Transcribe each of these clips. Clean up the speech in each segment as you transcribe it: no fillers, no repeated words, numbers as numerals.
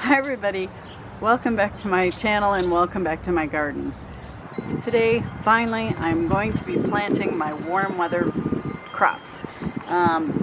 Hi everybody, welcome back to my channel and welcome back to my garden. Today, finally, I'm going to be planting my warm weather crops,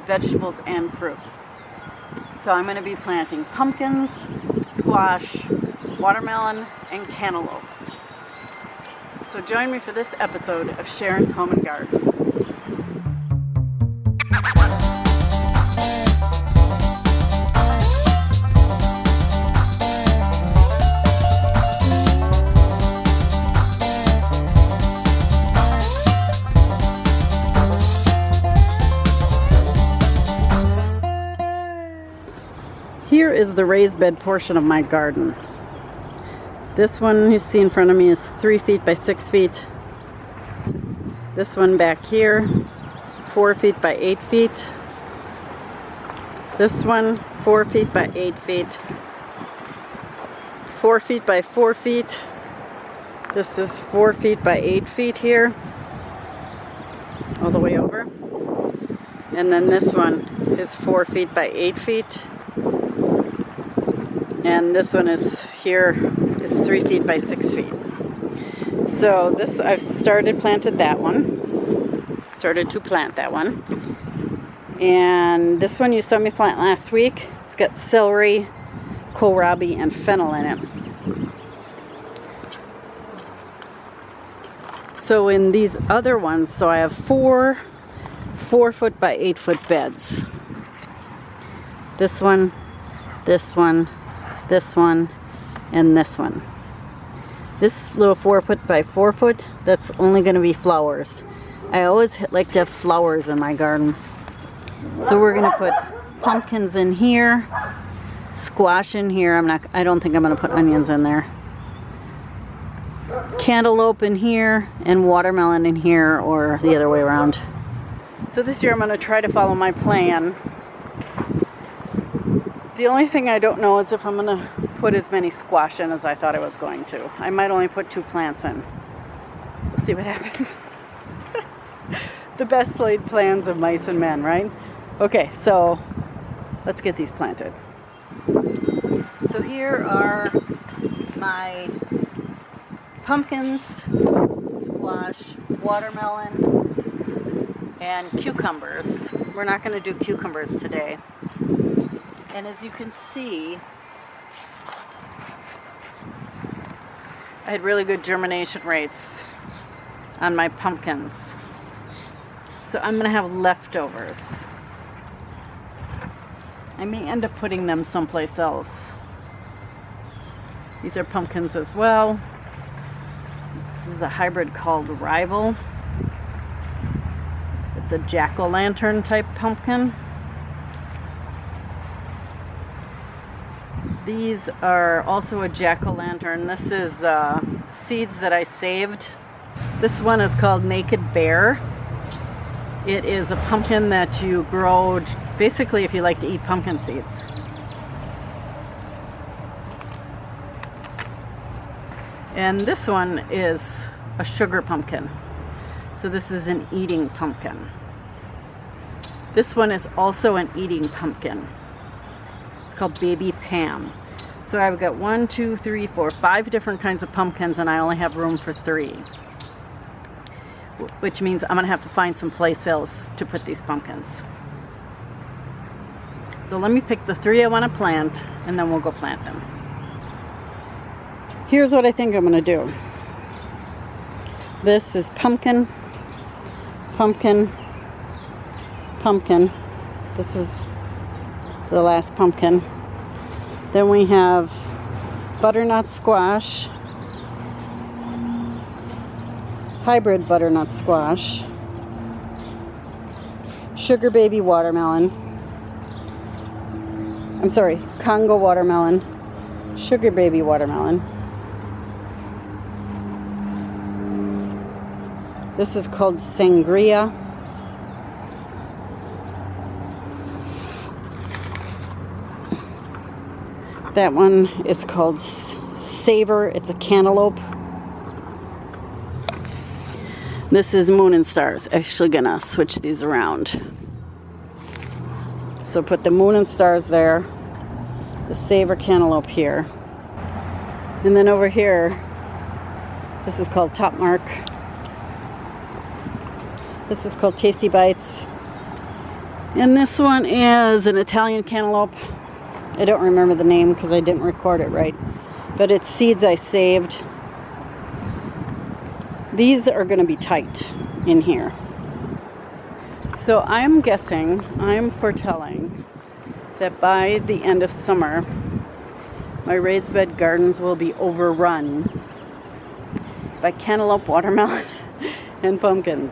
vegetables and fruit. So I'm going to be planting pumpkins, squash, watermelon, and cantaloupe. So join me for this episode of Sharon's Home and Garden. Here is the raised bed portion of my garden. This one you see in front of me is 3 feet by 6 feet. This one back here, 4 feet by 8 feet. This one, 4 feet by 8 feet. 4 feet by 4 feet. This is 4 feet by 8 feet here, all the way over. And then this one is 4 feet by 8 feet. And this one is here is 3 feet by 6 feet. So this, I've started to plant that one. And this one you saw me plant last week. It's got celery, kohlrabi, and fennel in it. So in these other ones, so I have 4 4-foot by 8-foot beds. This one, this one, this one, and this one. This little 4-foot by 4-foot, that's only going to be flowers. I always like to have flowers in my garden. So we're going to put pumpkins in here, squash in here. I don't think I'm going to put onions in there. Cantaloupe in here, and watermelon in here, or the other way around. So this year I'm going to try to follow my plan. The only thing I don't know is if I'm going to put as many squash in as I thought I was going to. I might only put 2 plants in. We'll see what happens. The best laid plans of mice and men, right? Okay, so let's get these planted. So here are my pumpkins, squash, watermelon, and cucumbers. We're not going to do cucumbers today. And as you can see, I had really good germination rates on my pumpkins. So I'm going to have leftovers. I may end up putting them someplace else. These are pumpkins as well. This is a hybrid called Rival. It's a jack-o'-lantern type pumpkin. These are also a jack-o'-lantern. This is seeds that I saved. This one is called Naked Bear. It is a pumpkin that you grow basically if you like to eat pumpkin seeds. And this one is a sugar pumpkin. So this is an eating pumpkin. This one is also an eating pumpkin. It's called Baby Pam. So I've got 1, 2, 3, 4, 5 different kinds of pumpkins, and I only have room for 3. Which means I'm going to have to find some place else to put these pumpkins. So let me pick the 3 I want to plant, and then we'll go plant them. Here's what I think I'm going to do. This is pumpkin, pumpkin, pumpkin. This is the last pumpkin. Then we have butternut squash, hybrid butternut squash, sugar baby watermelon, Congo watermelon, sugar baby watermelon. This is called sangria. That one is called Savor. It's a cantaloupe. This is Moon and Stars. Actually gonna switch these around. So put the Moon and Stars there. the Savor cantaloupe here. And then over here, this is called Top Mark. This is called Tasty Bites. And this one is an Italian cantaloupe. I don't remember the name because I didn't record it right. But it's seeds I saved. These are going to be tight in here. So I'm guessing, I'm foretelling that by the end of summer, my raised bed gardens will be overrun by cantaloupe, watermelon, and pumpkins.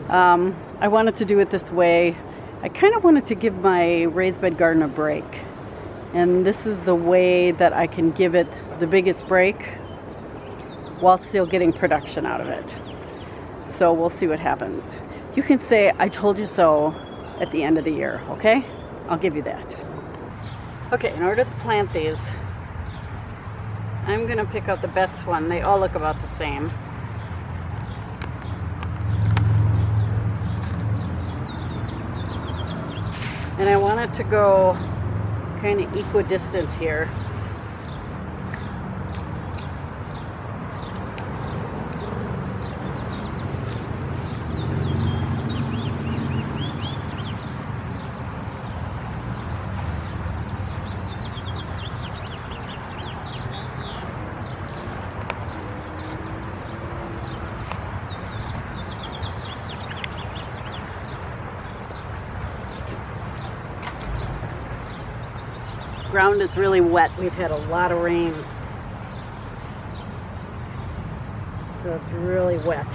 I wanted to do it this way. I kind of wanted to give my raised bed garden a break. And this is the way that I can give it the biggest break while still getting production out of it. So we'll see what happens. You can say, I told you so at the end of the year, okay? I'll give you that. Okay, in order to plant these, I'm gonna pick out the best one. They all look about the same. And I want it to go kind of equidistant here. Ground is really wet. We've had a lot of rain. So it's really wet.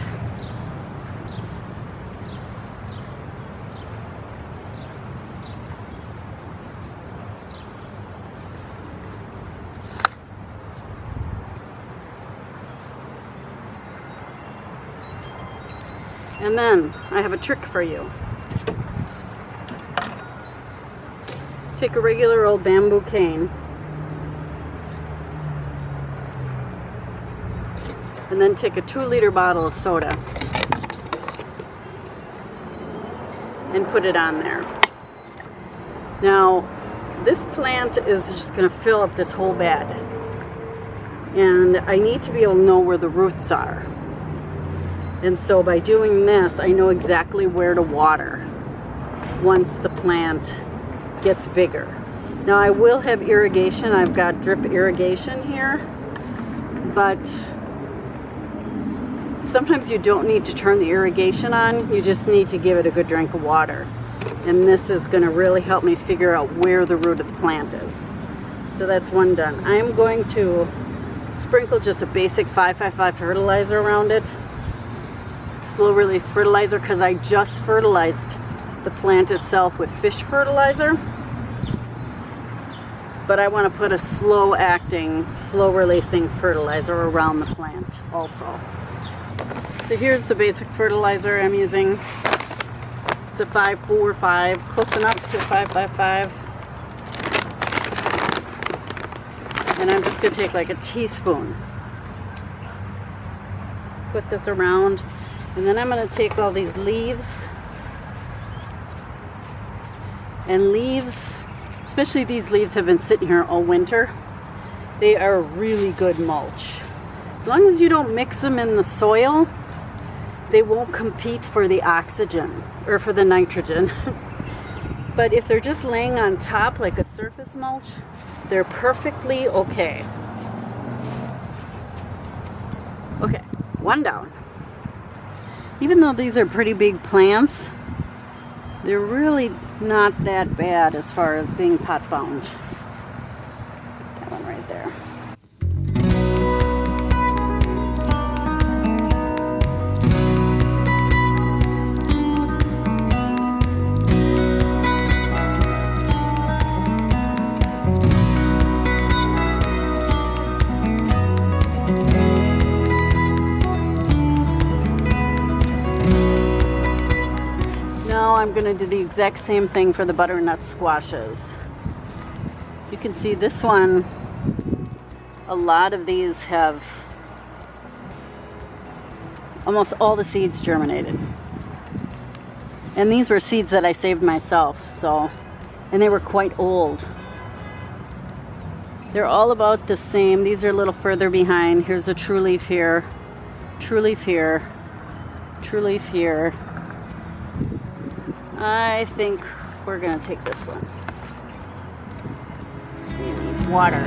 And then I have a trick for you. Take a regular old bamboo cane and then take a 2-liter bottle of soda and put it on there. Now, this plant is just going to fill up this whole bed, and I need to be able to know where the roots are. And so by doing this, I know exactly where to water once the plant gets bigger. Now I will have irrigation. I've got drip irrigation here, but sometimes you don't need to turn the irrigation on. You just need to give it a good drink of water. And this is going to really help me figure out where the root of the plant is. So that's one done. I'm going to sprinkle just a basic 555 fertilizer around it. Slow release fertilizer, because I just fertilized the plant itself with fish fertilizer, but I want to put a slow acting, slow releasing fertilizer around the plant also. So here's the basic fertilizer I'm using. It's a 545, close enough to a 555. And I'm just going to take like a teaspoon, put this around, and then I'm going to take all these leaves. And leaves, especially these leaves, have been sitting here all winter. They are really good mulch. As long as you don't mix them in the soil, they won't compete for the oxygen or for the nitrogen. But if they're just laying on top like a surface mulch, they're perfectly okay. Okay, one down. Even though these are pretty big plants, they're really not that bad as far as being pot bound. That one right there. I'm going to do the exact same thing for the butternut squashes. You can see this one, a lot of these have almost all the seeds germinated. And these were seeds that I saved myself, so, and they were quite old. They're all about the same. These are a little further behind. Here's a true leaf here, true leaf here, true leaf here. I think we're gonna take this one. It needs water.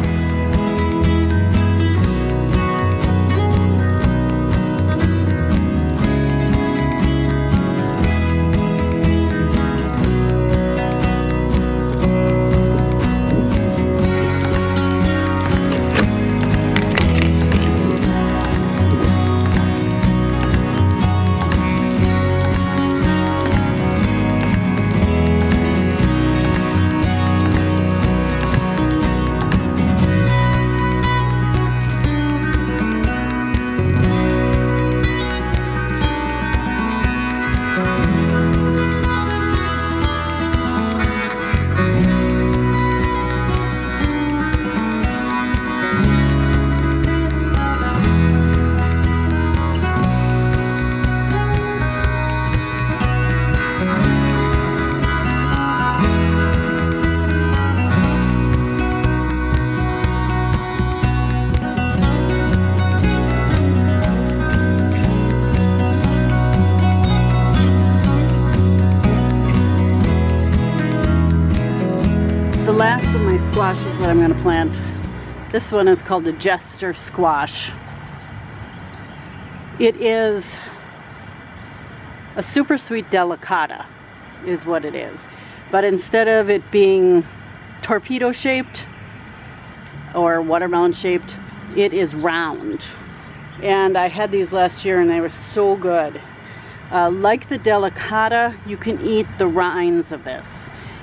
The last of my squashes that I'm going to plant, this one is called a jester squash. It is a super sweet delicata is what it is, but instead of it being torpedo shaped or watermelon shaped, it is round. And I had these last year and they were so good. Like the delicata, you can eat the rinds of this.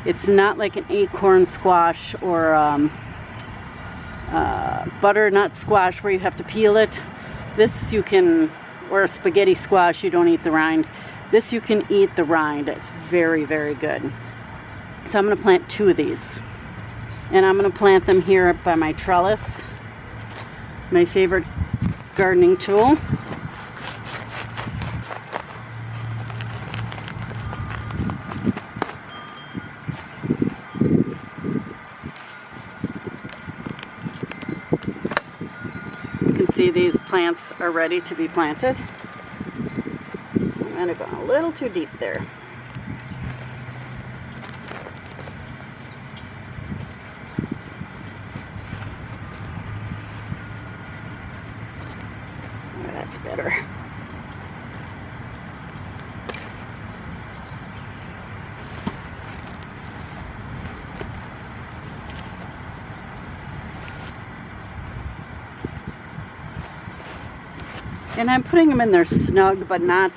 It's not like an acorn squash or butternut squash where you have to peel it. This you can, or a spaghetti squash, you don't eat the rind. This you can eat the rind. It's very, very good. So I'm going to plant 2 of these. And I'm going to plant them here by my trellis. My favorite gardening tool. See, these plants are ready to be planted. I might have gone a little too deep there. Oh, that's better. And I'm putting them in there snug, but not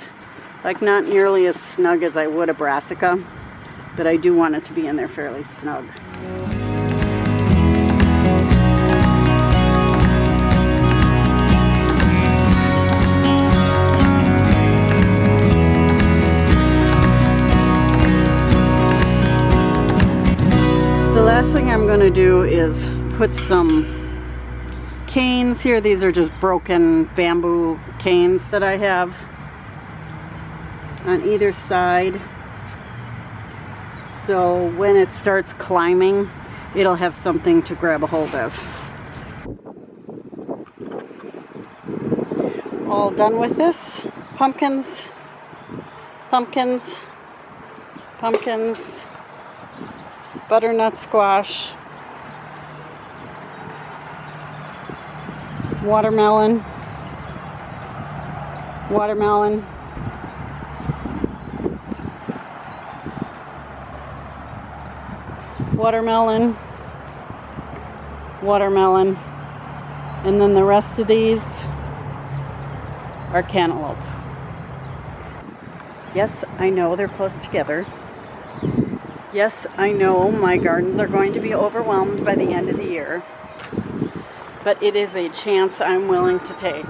nearly as snug as I would a brassica. But I do want it to be in there fairly snug. The last thing I'm going to do is put some canes here. These are just broken bamboo canes that I have on either side, so when it starts climbing it'll have something to grab a hold of. All done with this. Pumpkins, pumpkins, pumpkins, butternut squash, watermelon, watermelon, watermelon, watermelon, and then the rest of these are cantaloupe. Yes, I know they're close together. Yes, I know my gardens are going to be overwhelmed by the end of the year. But it is a chance I'm willing to take.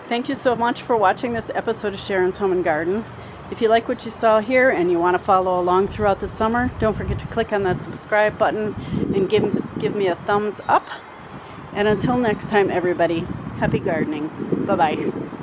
Thank you so much for watching this episode of Sharon's Home and Garden. If you like what you saw here and you want to follow along throughout the summer, don't forget to click on that subscribe button and give me a thumbs up. And until next time, everybody, happy gardening. Bye-bye.